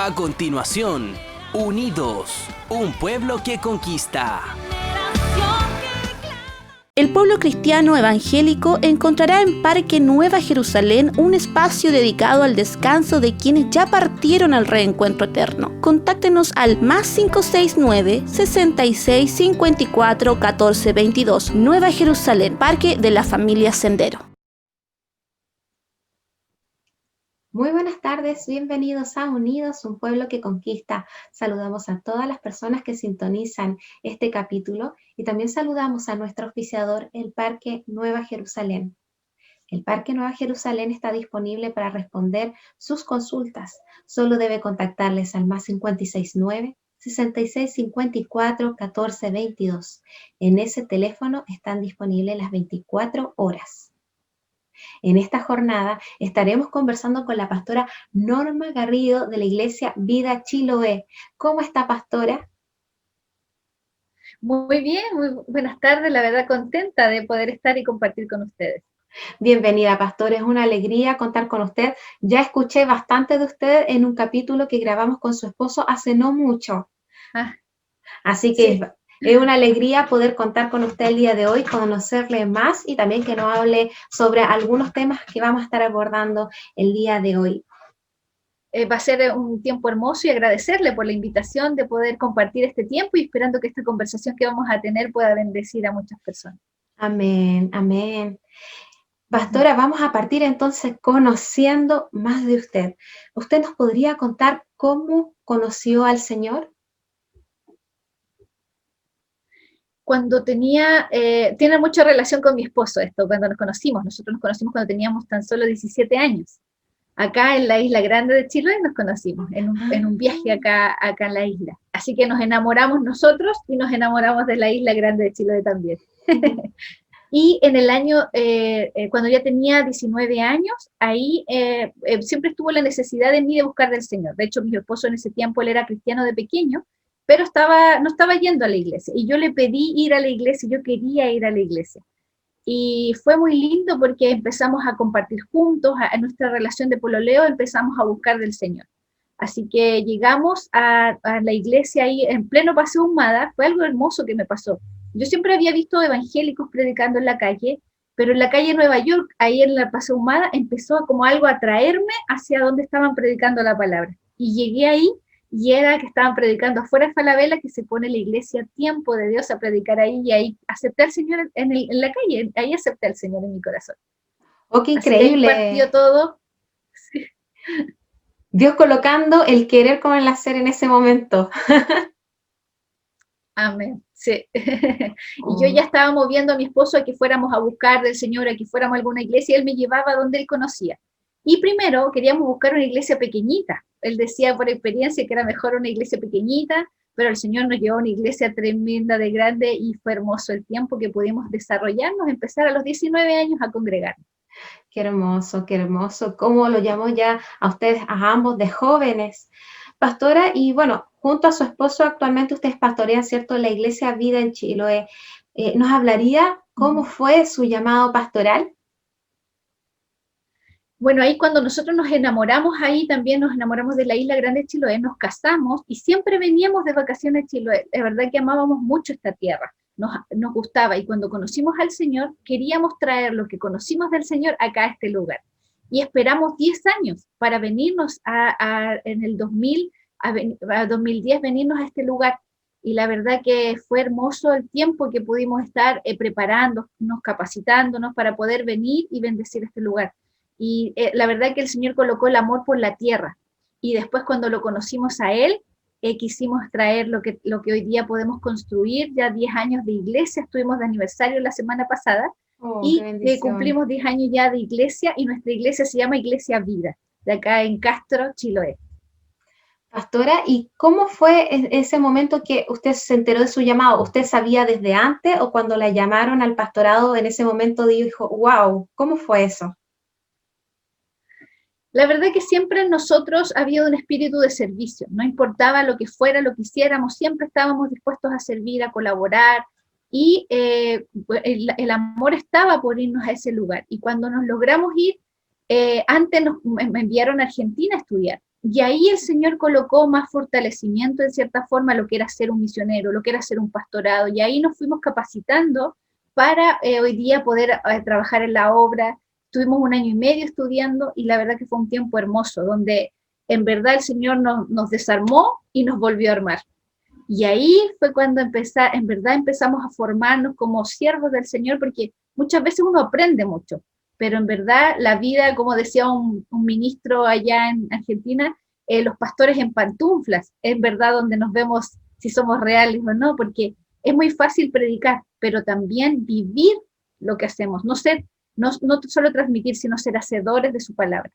A continuación, Unidos, un pueblo que conquista. El pueblo cristiano evangélico encontrará en Parque Nueva Jerusalén un espacio dedicado al descanso de quienes ya partieron al reencuentro eterno. Contáctenos al +569 66 54 14 22. Nueva Jerusalén, Parque de la Familia Sendero. Muy buenas tardes, bienvenidos a Unidos, un pueblo que conquista. Saludamos a todas las personas que sintonizan este capítulo y también saludamos a nuestro auspiciador, el Parque Nueva Jerusalén. El Parque Nueva Jerusalén está disponible para responder sus consultas. Solo debe contactarles al +569 66 54 14 22. En ese teléfono están disponibles las 24 horas. En esta jornada estaremos conversando con la pastora Norma Garrido de la Iglesia Vida Chiloé. ¿Cómo está, pastora? Muy bien, muy buenas tardes, la verdad contenta de poder estar y compartir con ustedes. Bienvenida, pastora, es una alegría contar con usted. Ya escuché bastante de usted en un capítulo que grabamos con su esposo hace no mucho. Así que Sí. es una alegría poder contar con usted el día de hoy, conocerle más y también que nos hable sobre algunos temas que vamos a estar abordando el día de hoy. Va a ser un tiempo hermoso y agradecerle por la invitación de poder compartir este tiempo y esperando que esta conversación que vamos a tener pueda bendecir a muchas personas. Amén, amén. Pastora, vamos a partir entonces conociendo más de usted. ¿Usted nos podría contar cómo conoció al Señor? Cuando tiene mucha relación con mi esposo esto, cuando nosotros nos conocimos cuando teníamos tan solo 17 años. Acá en la Isla Grande de Chiloé nos conocimos, en un viaje acá en la isla. Así que nos enamoramos nosotros y nos enamoramos de la Isla Grande de Chiloé también. Y en el año, cuando ya tenía 19 años, ahí siempre estuvo la necesidad de mí de buscar del Señor. De hecho, mi esposo en ese tiempo, él era cristiano de pequeño, pero no estaba yendo a la iglesia. Y yo le pedí ir a la iglesia, yo quería ir a la iglesia. Y fue muy lindo porque empezamos a compartir juntos, a nuestra relación de pololeo empezamos a buscar del Señor. Así que llegamos a la iglesia ahí en pleno Paseo Humada, fue algo hermoso que me pasó. Yo siempre había visto evangélicos predicando en la calle, pero en la calle Nueva York, ahí en la Paseo Humada, empezó como algo a atraerme hacia donde estaban predicando la palabra. Y llegué ahí y era que estaban predicando afuera de Falabella, que se pone la iglesia Tiempo de Dios a predicar ahí, y ahí acepté al Señor en la calle, ahí acepté al Señor en mi corazón. ¡Oh, qué Así que ahí increíble! partió todo. Sí. Dios colocando el querer con el hacer en ese momento. Amén, sí. Y yo ya estaba moviendo a mi esposo a que fuéramos a buscar del Señor, a que fuéramos a alguna iglesia, y él me llevaba donde él conocía. Y primero queríamos buscar una iglesia pequeñita. Él decía por experiencia que era mejor una iglesia pequeñita, pero el Señor nos llevó a una iglesia tremenda de grande y fue hermoso el tiempo que pudimos desarrollarnos, empezar a los 19 años a congregarnos. Qué hermoso, qué hermoso. ¿Cómo lo llamo ya a ustedes, a ambos, de jóvenes? Pastora, y bueno, junto a su esposo actualmente ustedes pastorean, ¿cierto?, la Iglesia Vida en Chiloé. ¿Nos hablaría cómo fue su llamado pastoral? Bueno, ahí cuando nosotros nos enamoramos, ahí también nos enamoramos de la Isla Grande de Chiloé, nos casamos y siempre veníamos de vacaciones a Chiloé. Es verdad que amábamos mucho esta tierra, nos gustaba, y cuando conocimos al Señor, queríamos traer lo que conocimos del Señor acá a este lugar. Y esperamos 10 años para venirnos en el 2000, a 2010, venirnos a este lugar. Y la verdad que fue hermoso el tiempo que pudimos estar preparándonos, capacitándonos para poder venir y bendecir este lugar. Y la verdad que el Señor colocó el amor por la tierra. Y después cuando lo conocimos a Él, quisimos traer lo que hoy día podemos construir. Ya 10 años de iglesia, estuvimos de aniversario la semana pasada, Oh, qué y bendición. cumplimos 10 años ya de iglesia, y nuestra iglesia se llama Iglesia Vida, de acá en Castro, Chiloé. Pastora, ¿y cómo fue ese momento que usted se enteró de su llamado? ¿Usted sabía desde antes o cuando la llamaron al pastorado en ese momento dijo, wow, ¿cómo fue eso? La verdad que siempre en nosotros había un espíritu de servicio, no importaba lo que fuera, lo que hiciéramos, siempre estábamos dispuestos a servir, a colaborar, y el amor estaba por irnos a ese lugar. Y cuando nos logramos ir, antes me enviaron a Argentina a estudiar, Y ahí el Señor colocó más fortalecimiento, en cierta forma, lo que era ser un misionero, lo que era ser un pastorado, y ahí nos fuimos capacitando para hoy día poder trabajar en la obra. Tuvimos 1 año y medio estudiando, y la verdad que fue un tiempo hermoso, donde en verdad el Señor nos desarmó y nos volvió a armar. Y ahí fue cuando en verdad empezamos a formarnos como siervos del Señor, porque muchas veces uno aprende mucho, pero en verdad la vida, como decía un ministro allá en Argentina, los pastores en pantuflas, es verdad donde nos vemos si somos reales o no, porque es muy fácil predicar, pero también vivir lo que hacemos, no solo transmitir, sino ser hacedores de su palabra.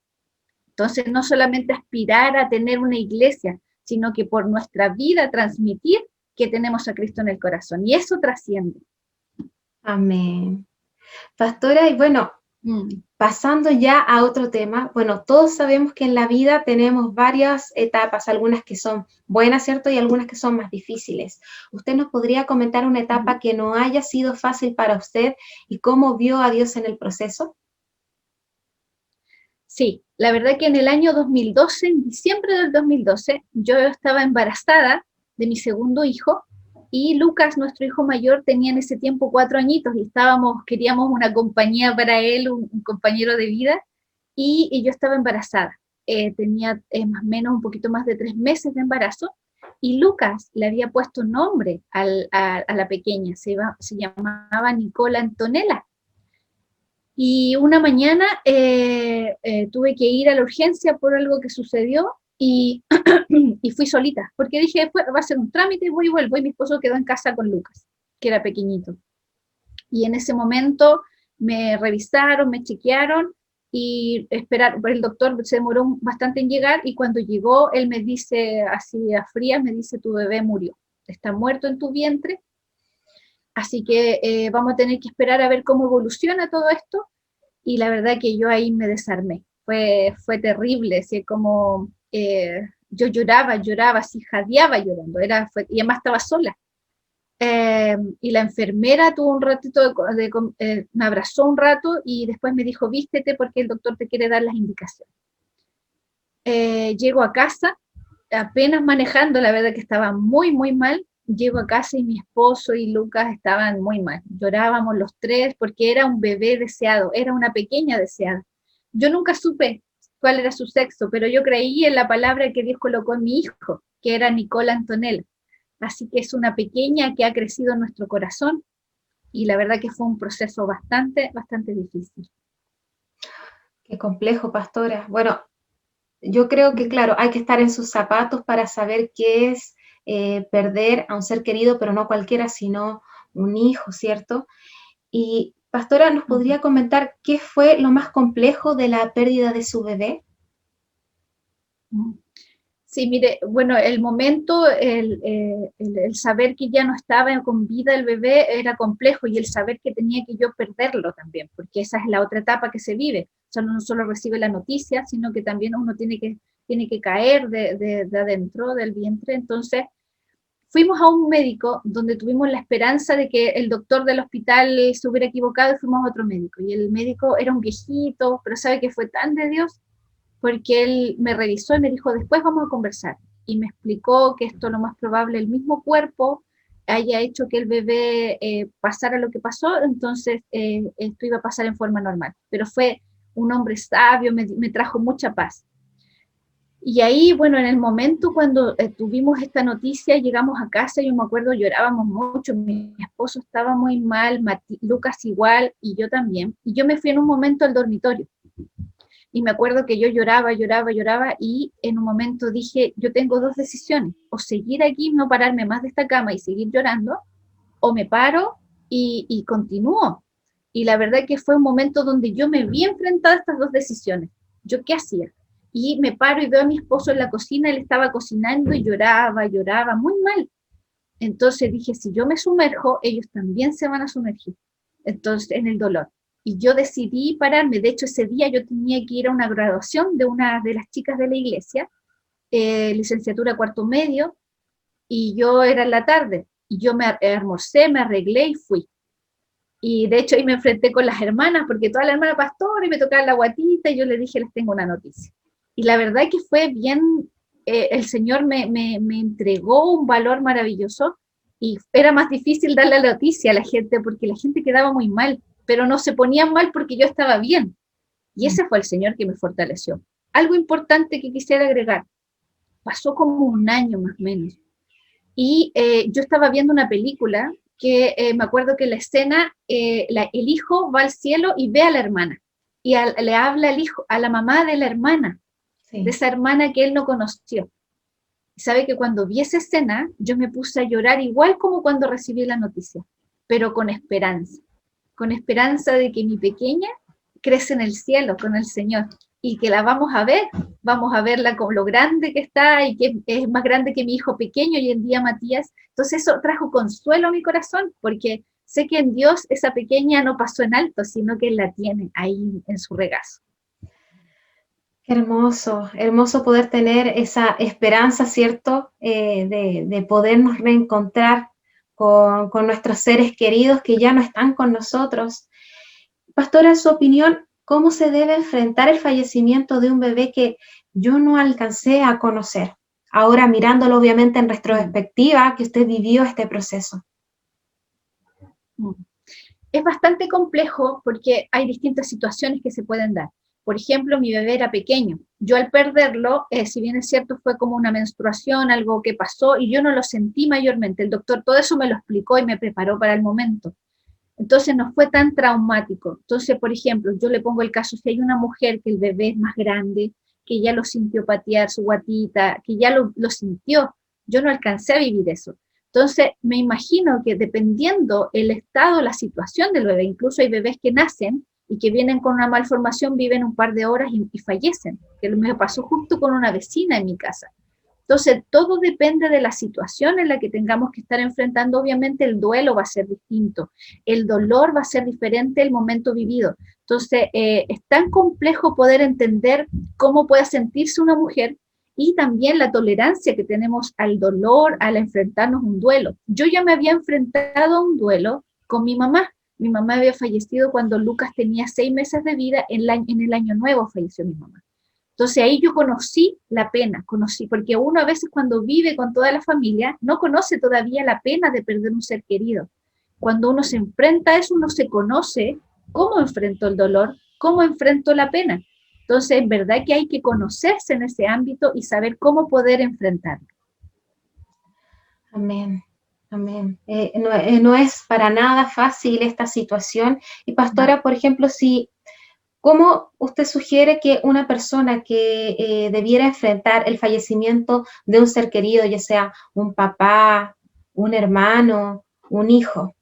Entonces, no solamente aspirar a tener una iglesia, sino que por nuestra vida transmitir que tenemos a Cristo en el corazón, y eso trasciende. Amén. Pastora, y bueno, pasando ya a otro tema, bueno, todos sabemos que en la vida tenemos varias etapas, algunas que son buenas, ¿cierto? Y algunas que son más difíciles. ¿Usted nos podría comentar una etapa que no haya sido fácil para usted y cómo vio a Dios en el proceso? Sí, la verdad que en el año 2012, en diciembre del 2012, yo estaba embarazada de mi segundo hijo, y Lucas, nuestro hijo mayor, tenía en ese tiempo 4 añitos, y queríamos una compañía para él, un compañero de vida, y yo estaba embarazada. Tenía más o menos un poquito más de 3 meses de embarazo, y Lucas le había puesto nombre a la pequeña, se llamaba Nicola Antonella. Y una mañana tuve que ir a la urgencia por algo que sucedió, y, y fui solita, porque dije, después va a ser un trámite, voy y vuelvo, y mi esposo quedó en casa con Lucas, que era pequeñito. Y en ese momento me revisaron, me chequearon, y el doctor se demoró bastante en llegar, y cuando llegó, él me dice, así a frías, me dice, tu bebé murió, está muerto en tu vientre, así que vamos a tener que esperar a ver cómo evoluciona todo esto. Y la verdad que yo ahí me desarmé, fue terrible, así como yo lloraba, así jadeaba llorando, y además estaba sola. Y la enfermera tuvo un ratito, me abrazó un rato, y después me dijo, vístete porque el doctor te quiere dar las indicaciones. Llego a casa, apenas manejando, la verdad que estaba muy, muy mal. Llego a casa y mi esposo y Lucas estaban muy mal. Llorábamos los tres porque era un bebé deseado, era una pequeña deseada. Yo nunca supe cuál era su sexo, pero yo creí en la palabra que Dios colocó en mi hijo, que era Nicola Antonella. Así que es una pequeña que ha crecido en nuestro corazón, y la verdad que fue un proceso bastante, bastante difícil. Qué complejo, pastora. Bueno, yo creo que, claro, hay que estar en sus zapatos para saber qué es perder a un ser querido, pero no cualquiera, sino un hijo, ¿cierto? Y, pastora, ¿nos podría comentar qué fue lo más complejo de la pérdida de su bebé? Sí, mire, bueno, el momento, el saber que ya no estaba con vida el bebé era complejo, y el saber que tenía que yo perderlo también, porque esa es la otra etapa que se vive. O sea, uno no solo recibe la noticia, sino que también uno tiene que caer de adentro del vientre. Entonces, fuimos a un médico donde tuvimos la esperanza de que el doctor del hospital se hubiera equivocado, y fuimos a otro médico. Y el médico era un viejito, pero sabe que fue tan de Dios, porque él me revisó y me dijo, después vamos a conversar. Y me explicó que esto lo más probable, el mismo cuerpo haya hecho que el bebé pasara lo que pasó, entonces esto iba a pasar en forma normal. Pero fue un hombre sabio, me trajo mucha paz. Y ahí, bueno, en el momento cuando tuvimos esta noticia, llegamos a casa, yo me acuerdo, llorábamos mucho, mi esposo estaba muy mal, Lucas igual, y yo también. Y yo me fui en un momento al dormitorio. Y me acuerdo que yo lloraba, y en un momento dije, yo tengo 2 decisiones, o seguir aquí, no pararme más de esta cama y seguir llorando, o me paro y continúo. Y la verdad que fue un momento donde yo me vi enfrentada a estas 2 decisiones. ¿Yo qué hacía? Y me paro y veo a mi esposo en la cocina, él estaba cocinando y lloraba, muy mal. Entonces dije, si yo me sumerjo, ellos también se van a sumergir, entonces, en el dolor. Y yo decidí pararme. De hecho, ese día yo tenía que ir a una graduación de una de las chicas de la iglesia, licenciatura 4º medio, y yo era en la tarde, y yo me almorcé, me arreglé y fui. Y de hecho ahí me enfrenté con las hermanas, porque todas las hermanas pastoras, y me tocaban la guatita, y yo les dije, les tengo una noticia. Y la verdad que fue bien, el Señor me entregó un valor maravilloso y era más difícil darle la noticia a la gente porque la gente quedaba muy mal, pero no se ponían mal porque yo estaba bien. Y ese fue el Señor que me fortaleció. Algo importante que quisiera agregar, pasó como un año más o menos, y yo estaba viendo una película que me acuerdo que la escena, el hijo va al cielo y ve a la hermana, y le habla al hijo, a la mamá de la hermana, de esa hermana que él no conoció. Y sabe que cuando vi esa escena, yo me puse a llorar igual como cuando recibí la noticia, pero con esperanza de que mi pequeña crece en el cielo con el Señor y que la vamos a verla con lo grande que está y que es más grande que mi hijo pequeño hoy en día, Matías. Entonces eso trajo consuelo a mi corazón porque sé que en Dios esa pequeña no pasó en alto, sino que Él la tiene ahí en su regazo. Hermoso, hermoso poder tener esa esperanza, ¿cierto? De podernos reencontrar con nuestros seres queridos que ya no están con nosotros. Pastora, en su opinión, ¿cómo se debe enfrentar el fallecimiento de un bebé que yo no alcancé a conocer? Ahora mirándolo obviamente en retrospectiva, que usted vivió este proceso. Es bastante complejo porque hay distintas situaciones que se pueden dar. Por ejemplo, mi bebé era pequeño. Yo al perderlo, si bien es cierto, fue como una menstruación, algo que pasó, y yo no lo sentí mayormente. El doctor todo eso me lo explicó y me preparó para el momento. Entonces no fue tan traumático. Entonces, por ejemplo, yo le pongo el caso, si hay una mujer que el bebé es más grande, que ya lo sintió patear su guatita, que ya lo sintió, yo no alcancé a vivir eso. Entonces, me imagino que dependiendo el estado, la situación del bebé, incluso hay bebés que nacen y que vienen con una malformación, viven un par de horas y fallecen, que me pasó justo con una vecina en mi casa. Entonces, todo depende de la situación en la que tengamos que estar enfrentando. Obviamente, el duelo va a ser distinto, el dolor va a ser diferente el momento vivido. Entonces, es tan complejo poder entender cómo puede sentirse una mujer y también la tolerancia que tenemos al dolor, al enfrentarnos a un duelo. Yo ya me había enfrentado a un duelo con mi mamá. Mi mamá había fallecido cuando Lucas tenía 6 meses de vida, en el año nuevo falleció mi mamá. Entonces ahí yo conocí la pena, porque uno a veces cuando vive con toda la familia no conoce todavía la pena de perder un ser querido. Cuando uno se enfrenta a eso, uno se conoce cómo enfrentó el dolor, cómo enfrentó la pena. Entonces es verdad que hay que conocerse en ese ámbito y saber cómo poder enfrentarlo. Amén, amén. No es para nada fácil esta situación. Y pastora, por ejemplo, ¿cómo usted sugiere que una persona que debiera enfrentar el fallecimiento de un ser querido, ya sea un papá, un hermano, un hijo?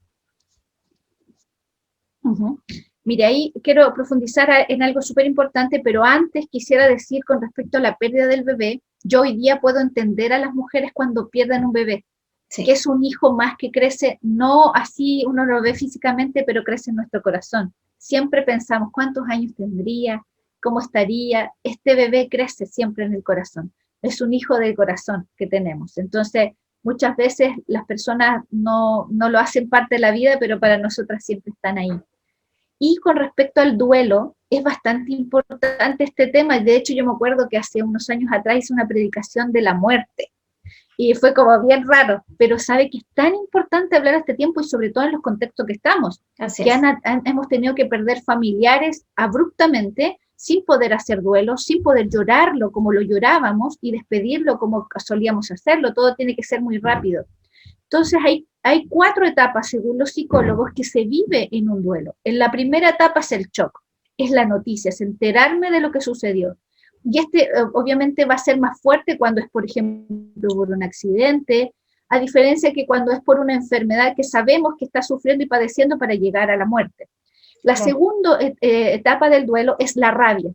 Mire, ahí quiero profundizar en algo súper importante, pero antes quisiera decir con respecto a la pérdida del bebé, yo hoy día puedo entender a las mujeres cuando pierden un bebé, que es un hijo más que crece, no así uno lo ve físicamente, pero crece en nuestro corazón. Siempre pensamos cuántos años tendría, cómo estaría. Este bebé crece siempre en el corazón. Es un hijo del corazón que tenemos. Entonces, muchas veces las personas no lo hacen parte de la vida, pero para nosotras siempre están ahí. Y con respecto al duelo, es bastante importante este tema. De hecho, yo me acuerdo que hace unos años atrás hice una predicación de la muerte. Y fue como bien raro, pero sabe que es tan importante hablar a este tiempo y sobre todo en los contextos que estamos, que hemos tenido que perder familiares abruptamente, sin poder hacer duelo, sin poder llorarlo como lo llorábamos y despedirlo como solíamos hacerlo, todo tiene que ser muy rápido. Entonces hay 4 etapas, según los psicólogos, que se vive en un duelo. En la primera etapa es el shock, es la noticia, es enterarme de lo que sucedió. Y obviamente va a ser más fuerte cuando es, por ejemplo, por un accidente, a diferencia que cuando es por una enfermedad que sabemos que está sufriendo y padeciendo para llegar a la muerte. La segunda etapa del duelo es la rabia.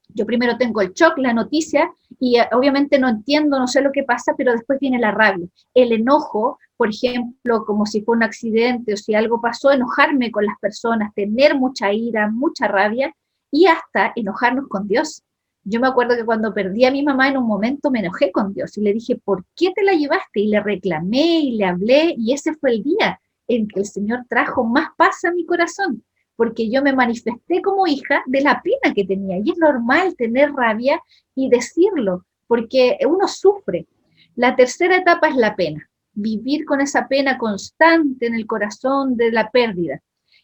Yo primero tengo el shock, la noticia, y obviamente no entiendo, no sé lo que pasa, pero después viene la rabia. El enojo, por ejemplo, como si fue un accidente o si algo pasó, enojarme con las personas, tener mucha ira, mucha rabia, y hasta enojarnos con Dios. Yo me acuerdo que cuando perdí a mi mamá en un momento me enojé con Dios y le dije, ¿por qué te la llevaste? Y le reclamé y le hablé y ese fue el día en que el Señor trajo más paz a mi corazón. porque yo me manifesté como hija de la pena que tenía, y es normal tener rabia y decirlo, porque uno sufre. La tercera etapa es la pena, vivir con esa pena constante en el corazón de la pérdida.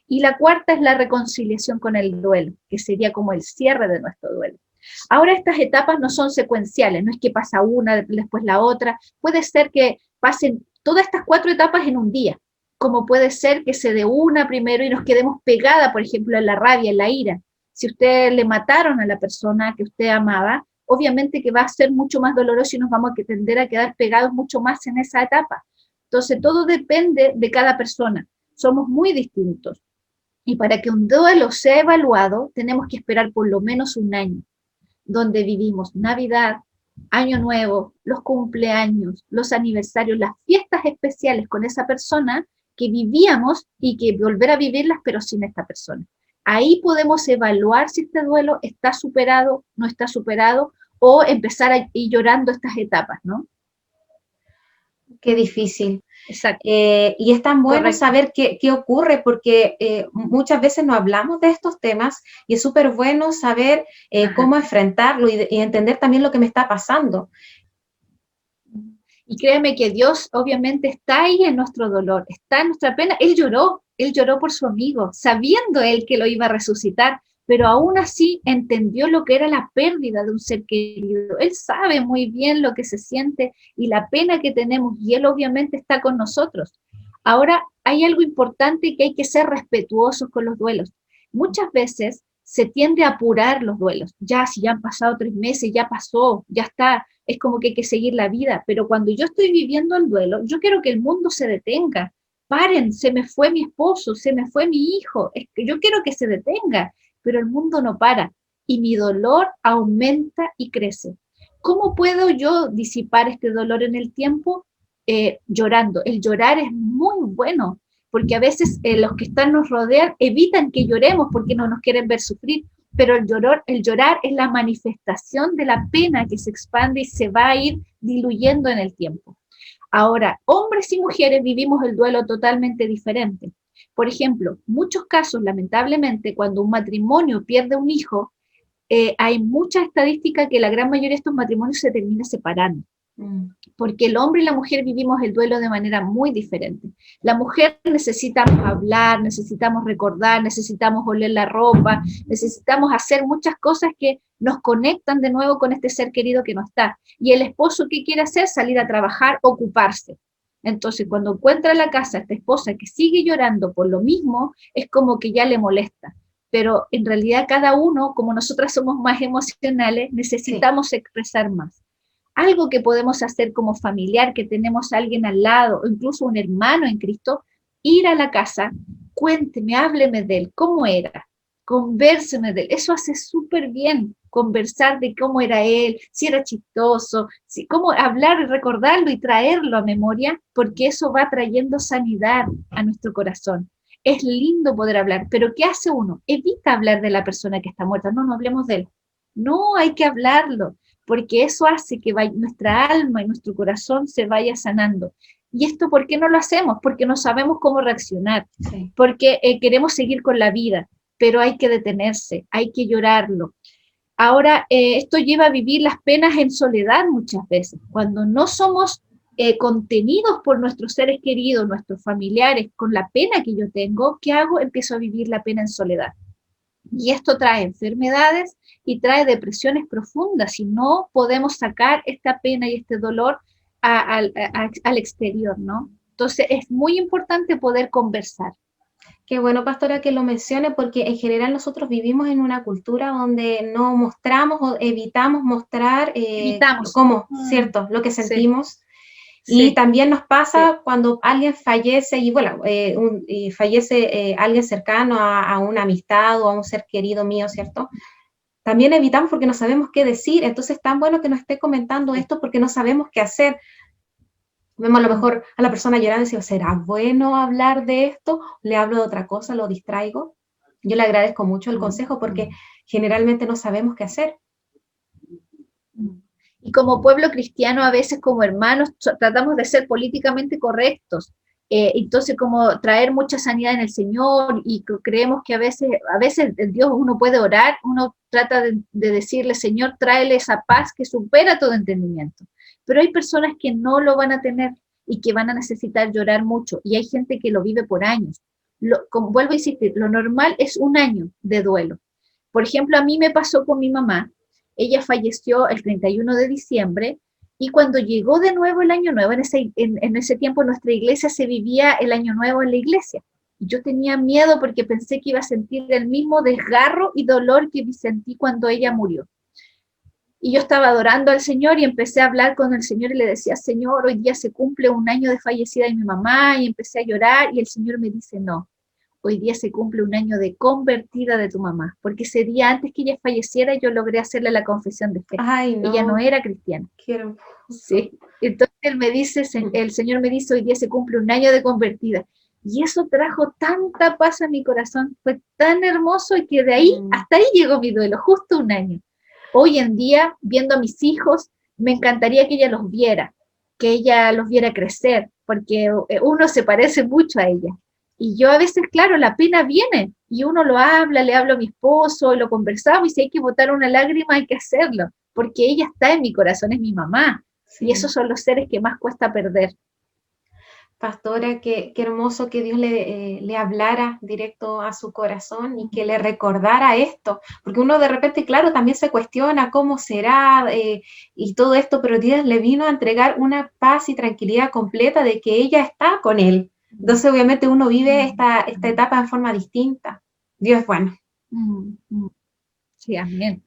Y la cuarta es la reconciliación con el duelo, que sería como el cierre de nuestro duelo. Ahora estas etapas no son secuenciales, no es que pasa una, después la otra, puede ser que pasen todas estas 4 etapas en un día, como puede ser que se dé una primero y nos quedemos pegada, por ejemplo, en la rabia, en la ira. Si usted le mataron a la persona que usted amaba, obviamente que va a ser mucho más doloroso y nos vamos a tender a quedar pegados mucho más en esa etapa. Entonces, todo depende de cada persona. Somos muy distintos. Y para que un duelo sea evaluado, tenemos que esperar por lo menos un año, donde vivimos Navidad, Año Nuevo, los cumpleaños, los aniversarios, las fiestas especiales con esa persona que vivíamos y que volver a vivirlas, pero sin esta persona. Ahí podemos evaluar si este duelo está superado, no está superado, o empezar a ir llorando estas etapas, ¿no? Qué difícil. Exacto. Y es tan bueno Correcto. saber qué ocurre, porque muchas veces no hablamos de estos temas y es súper bueno saber cómo enfrentarlo y entender también lo que me está pasando. Y créeme que Dios obviamente está ahí en nuestro dolor, está en nuestra pena. Él lloró por su amigo, sabiendo él que lo iba a resucitar, pero aún así entendió lo que era la pérdida de un ser querido. Él sabe muy bien lo que se siente y la pena que tenemos, y él obviamente está con nosotros. Ahora, hay algo importante, que hay que ser respetuosos con los duelos. Muchas veces se tiende a apurar los duelos. Ya, si ya han pasado 3 meses, ya pasó, ya está, es como que hay que seguir la vida. Pero cuando yo estoy viviendo el duelo, yo quiero que el mundo se detenga. Paren, se me fue mi esposo, se me fue mi hijo. Es que yo quiero que se detenga, pero el mundo no para. Y mi dolor aumenta y crece. ¿Cómo puedo yo disipar este dolor en el tiempo? Llorando. El llorar es muy bueno, porque a veces los que nos rodean evitan que lloremos porque no nos quieren ver sufrir, pero el llorar es la manifestación de la pena que se expande y se va a ir diluyendo en el tiempo. Ahora, hombres y mujeres vivimos el duelo totalmente diferente. Por ejemplo, muchos casos, lamentablemente, cuando un matrimonio pierde un hijo, hay mucha estadística que la gran mayoría de estos matrimonios se termina separando. Porque el hombre y la mujer vivimos el duelo de manera muy diferente. La mujer necesitamos hablar, necesitamos recordar, necesitamos oler la ropa, necesitamos hacer muchas cosas que nos conectan de nuevo con este ser querido que no está. Y el esposo, ¿qué quiere hacer? Salir a trabajar, ocuparse. Entonces, cuando encuentra en la casa a esta esposa que sigue llorando por lo mismo, es como que ya le molesta. Pero en realidad cada uno, como nosotras somos más emocionales, necesitamos expresar más. Algo que podemos hacer como familiar, que tenemos a alguien al lado, o incluso un hermano en Cristo, ir a la casa, cuénteme, hábleme de él, cómo era, convérseme de él. Eso hace súper bien, conversar de cómo era él, si era chistoso, cómo hablar y recordarlo y traerlo a memoria, porque eso va trayendo sanidad a nuestro corazón. Es lindo poder hablar, pero ¿qué hace uno? Evita hablar de la persona que está muerta. No hablemos de él. No, hay que hablarlo, porque eso hace que nuestra alma y nuestro corazón se vaya sanando. ¿Y esto por qué no lo hacemos? Porque no sabemos cómo reaccionar, porque queremos seguir con la vida, pero hay que detenerse, hay que llorarlo. Ahora, esto lleva a vivir las penas en soledad muchas veces, cuando no somos contenidos por nuestros seres queridos, nuestros familiares, con la pena que yo tengo. ¿Qué hago? Empiezo a vivir la pena en soledad. Y esto trae enfermedades y trae depresiones profundas si no podemos sacar esta pena y este dolor al exterior, ¿no? Entonces es muy importante poder conversar. Qué bueno, pastora, que lo mencione, porque en general nosotros vivimos en una cultura donde no mostramos o evitamos mostrar cómo, ¿cierto? Lo que sentimos. Sí. Y también nos pasa cuando alguien fallece, y bueno, fallece alguien cercano a una amistad o a un ser querido mío, ¿cierto? También evitamos porque no sabemos qué decir. Entonces es tan bueno que nos esté comentando esto, porque no sabemos qué hacer. Vemos a lo mejor a la persona llorando y decimos, ¿será bueno hablar de esto? ¿Le hablo de otra cosa? ¿Lo distraigo? Yo le agradezco mucho el consejo, porque generalmente no sabemos qué hacer. Y como pueblo cristiano, a veces como hermanos, tratamos de ser políticamente correctos. Entonces, como traer mucha sanidad en el Señor, y creemos que a veces Dios, uno puede orar, uno trata de decirle, Señor, tráele esa paz que supera todo entendimiento. Pero hay personas que no lo van a tener y que van a necesitar llorar mucho, y hay gente que lo vive por años. Vuelvo a insistir, lo normal es un año de duelo. Por ejemplo, a mí me pasó con mi mamá. Ella falleció el 31 de diciembre, y cuando llegó de nuevo el año nuevo, en ese tiempo nuestra iglesia se vivía el año nuevo en la iglesia. Y yo tenía miedo porque pensé que iba a sentir el mismo desgarro y dolor que sentí cuando ella murió. Y yo estaba adorando al Señor y empecé a hablar con el Señor y le decía, Señor, hoy día se cumple un año de fallecida de mi mamá, y empecé a llorar, y el Señor me dice, no, hoy día se cumple un año de convertida de tu mamá, porque ese día antes que ella falleciera yo logré hacerle la confesión de fe. Ay, no. Ella no era cristiana. Quiero. Sí. Entonces el Señor me dice, hoy día se cumple un año de convertida. Y eso trajo tanta paz a mi corazón, fue tan hermoso, y que de ahí, hasta ahí llegó mi duelo, justo un año. Hoy en día, viendo a mis hijos, me encantaría que ella los viera crecer, porque uno se parece mucho a ella. Y yo a veces, claro, la pena viene, y uno lo habla, le hablo a mi esposo, lo conversamos, y si hay que botar una lágrima hay que hacerlo, porque ella está en mi corazón, es mi mamá, sí. Y esos son los seres que más cuesta perder. Pastora, qué hermoso que Dios le hablara directo a su corazón y que le recordara esto, porque uno de repente, claro, también se cuestiona cómo será y todo esto, pero Dios le vino a entregar una paz y tranquilidad completa de que ella está con él. Entonces, obviamente, uno vive esta etapa en forma distinta. Dios es bueno. Sí, amén.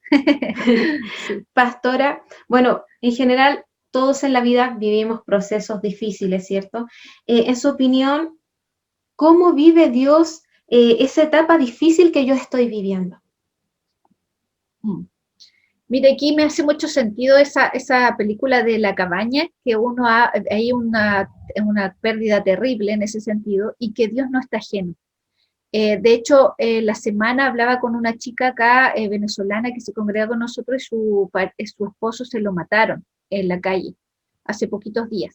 Pastora, bueno, en general, todos en la vida vivimos procesos difíciles, ¿cierto? En su opinión, ¿cómo vive Dios esa etapa difícil que yo estoy viviendo? Mire, aquí me hace mucho sentido esa película de La cabaña, que hay una pérdida terrible en ese sentido, y que Dios no está ajeno. De hecho, la semana hablaba con una chica acá, venezolana, que se congrega con nosotros, y su esposo se lo mataron en la calle hace poquitos días.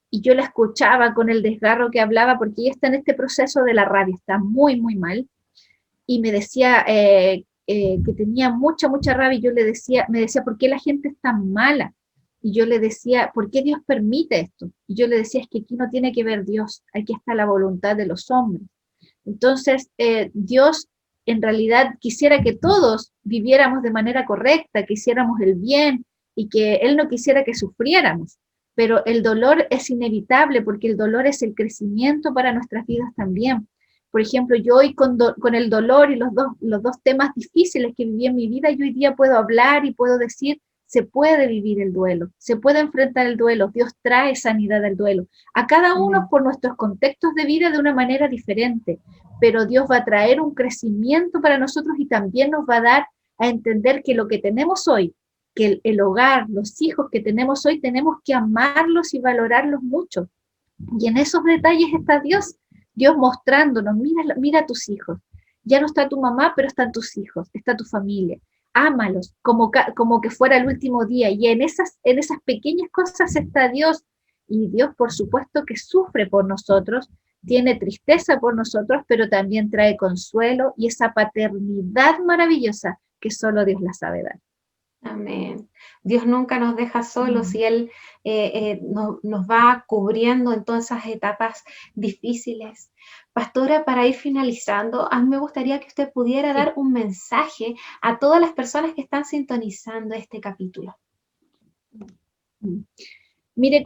Y yo la escuchaba con el desgarro que hablaba, porque ella está en este proceso de la rabia, está muy, muy mal, y me decía que tenía mucha, mucha rabia, y yo me decía, ¿por qué la gente es tan mala? Y yo le decía, ¿por qué Dios permite esto? Y yo le decía, es que aquí no tiene que ver Dios, aquí está la voluntad de los hombres. Entonces, Dios en realidad quisiera que todos viviéramos de manera correcta, que hiciéramos el bien, y que Él no quisiera que sufriéramos. Pero el dolor es inevitable, porque el dolor es el crecimiento para nuestras vidas también. Por ejemplo, yo hoy con el dolor y los dos temas difíciles que viví en mi vida, yo hoy día puedo hablar y puedo decir, se puede vivir el duelo, se puede enfrentar el duelo, Dios trae sanidad al duelo. A cada uno por nuestros contextos de vida de una manera diferente, pero Dios va a traer un crecimiento para nosotros, y también nos va a dar a entender que lo que tenemos hoy, que el hogar, los hijos que tenemos hoy, tenemos que amarlos y valorarlos mucho. Y en esos detalles está Dios mostrándonos, mira a tus hijos, ya no está tu mamá, pero están tus hijos, está tu familia, ámalos como que fuera el último día, y en esas pequeñas cosas está Dios, y Dios por supuesto que sufre por nosotros, tiene tristeza por nosotros, pero también trae consuelo y esa paternidad maravillosa que solo Dios la sabe dar. Amén. Dios nunca nos deja solos, y Él nos va cubriendo en todas esas etapas difíciles. Pastora, para ir finalizando, a mí me gustaría que usted pudiera dar un mensaje a todas las personas que están sintonizando este capítulo. Mire,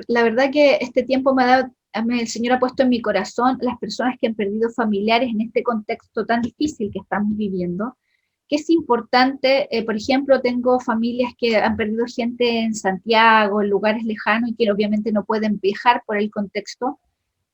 la verdad que este tiempo el Señor ha puesto en mi corazón las personas que han perdido familiares en este contexto tan difícil que estamos viviendo, que es importante. Por ejemplo, tengo familias que han perdido gente en Santiago, en lugares lejanos, y que obviamente no pueden viajar por el contexto.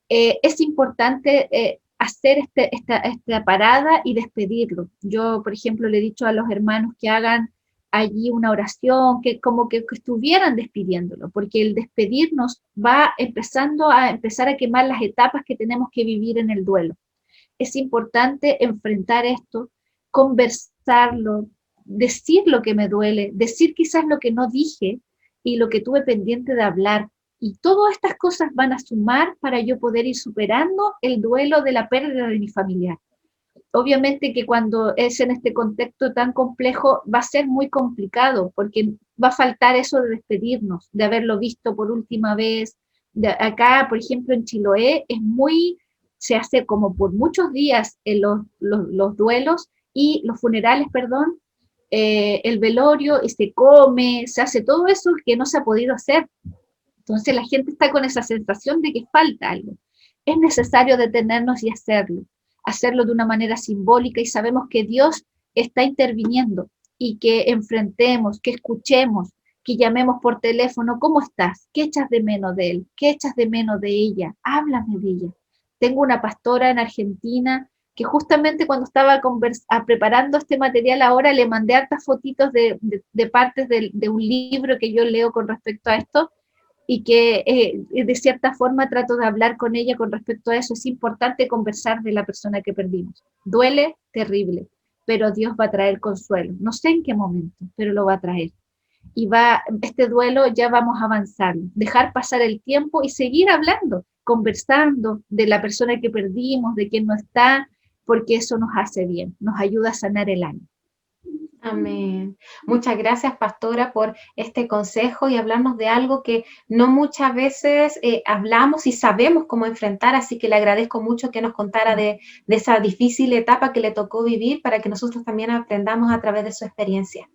Es importante hacer esta parada y despedirlo. Yo, por ejemplo, le he dicho a los hermanos que hagan allí una oración, que como que estuvieran despidiéndolo, porque el despedirnos va empezar a quemar las etapas que tenemos que vivir en el duelo. Es importante enfrentar esto, conversarlo, decir lo que me duele, decir quizás lo que no dije y lo que tuve pendiente de hablar, Y todas estas cosas van a sumar para yo poder ir superando el duelo de la pérdida de mi familiar. Obviamente que cuando es en este contexto tan complejo va a ser muy complicado, porque va a faltar eso de despedirnos, de haberlo visto por última vez. Acá, por ejemplo, en Chiloé se hace como por muchos días los duelos y los funerales, perdón, el velorio, y se come, se hace todo eso que no se ha podido hacer. Entonces la gente está con esa sensación de que falta algo. Es necesario detenernos y hacerlo de una manera simbólica, y sabemos que Dios está interviniendo, y que enfrentemos, que escuchemos, que llamemos por teléfono: ¿cómo estás? ¿Qué echas de menos de él? ¿Qué echas de menos de ella? Háblame de ella. Tengo una pastora en Argentina que justamente cuando estaba preparando este material ahora le mandé hartas fotitos de partes de un libro que yo leo con respecto a esto, y que de cierta forma trato de hablar con ella con respecto a eso. Es importante conversar de la persona que perdimos. Duele, terrible, pero Dios va a traer consuelo. No sé en qué momento, pero lo va a traer. Y este duelo ya vamos a avanzar, dejar pasar el tiempo y seguir hablando, conversando de la persona que perdimos, de quien no está, porque eso nos hace bien, nos ayuda a sanar el alma. Amén. Muchas gracias, pastora, por este consejo y hablarnos de algo que no muchas veces hablamos y sabemos cómo enfrentar, así que le agradezco mucho que nos contara de esa difícil etapa que le tocó vivir, para que nosotros también aprendamos a través de su experiencia.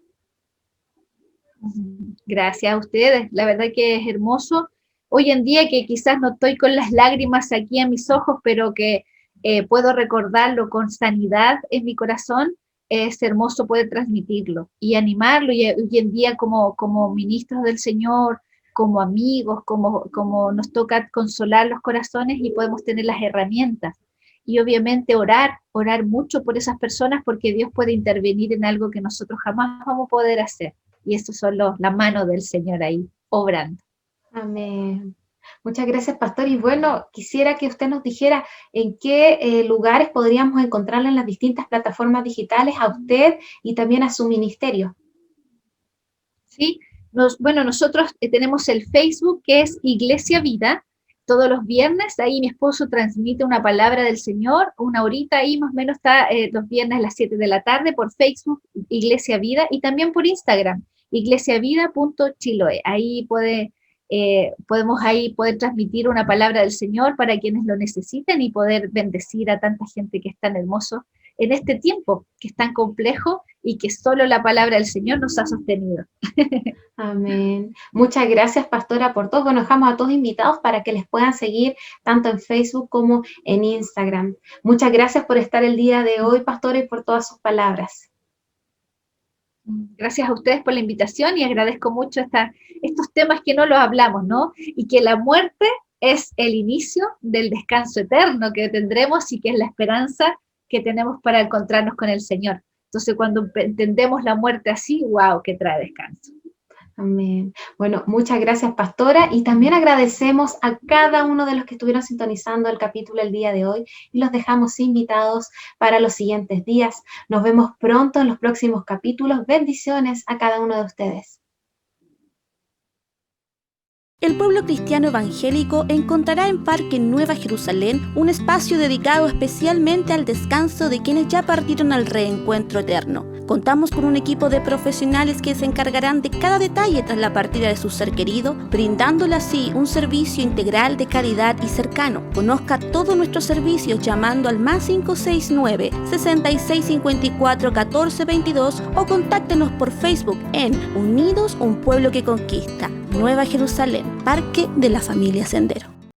Gracias a ustedes, la verdad que es hermoso. Hoy en día, que quizás no estoy con las lágrimas aquí en mis ojos, pero que puedo recordarlo con sanidad en mi corazón, es hermoso poder transmitirlo y animarlo, y hoy en día como ministros del Señor, como amigos, como nos toca consolar los corazones, y podemos tener las herramientas. Y obviamente orar mucho por esas personas, porque Dios puede intervenir en algo que nosotros jamás vamos a poder hacer. Y estos son las manos del Señor ahí, obrando. Amén. Muchas gracias, pastor. Y bueno, quisiera que usted nos dijera en qué lugares podríamos encontrarla en las distintas plataformas digitales, a usted y también a su ministerio. Sí, nosotros tenemos el Facebook, que es Iglesia Vida. Todos los viernes, ahí mi esposo transmite una palabra del Señor, una horita ahí más o menos, está los viernes a las 7 de la tarde por Facebook, Iglesia Vida, y también por Instagram, iglesiavida.chiloe. Ahí podemos poder transmitir una palabra del Señor para quienes lo necesiten, y poder bendecir a tanta gente que es tan hermoso en este tiempo que es tan complejo, y que solo la palabra del Señor nos ha sostenido. Amén. Muchas gracias, pastora, por todo. Bueno, dejamos a todos invitados para que les puedan seguir tanto en Facebook como en Instagram. Muchas gracias por estar el día de hoy, pastora, y por todas sus palabras. Gracias a ustedes por la invitación, y agradezco mucho estos temas que no los hablamos, ¿no? Y que la muerte es el inicio del descanso eterno que tendremos, y que es la esperanza que tenemos para encontrarnos con el Señor. Entonces, cuando entendemos la muerte así, ¡wow!, que trae descanso. Amén. Bueno, muchas gracias, pastora, y también agradecemos a cada uno de los que estuvieron sintonizando el capítulo el día de hoy, y los dejamos invitados para los siguientes días. Nos vemos pronto en los próximos capítulos. Bendiciones a cada uno de ustedes. El pueblo cristiano evangélico encontrará en Parque Nueva Jerusalén un espacio dedicado especialmente al descanso de quienes ya partieron al reencuentro eterno. Contamos con un equipo de profesionales que se encargarán de cada detalle tras la partida de su ser querido, brindándole así un servicio integral de calidad y cercano. Conozca todos nuestros servicios llamando al +569 6654 1422 o contáctenos por Facebook en Unidos, un pueblo que conquista. Nueva Jerusalén, Parque de la Familia Sendero.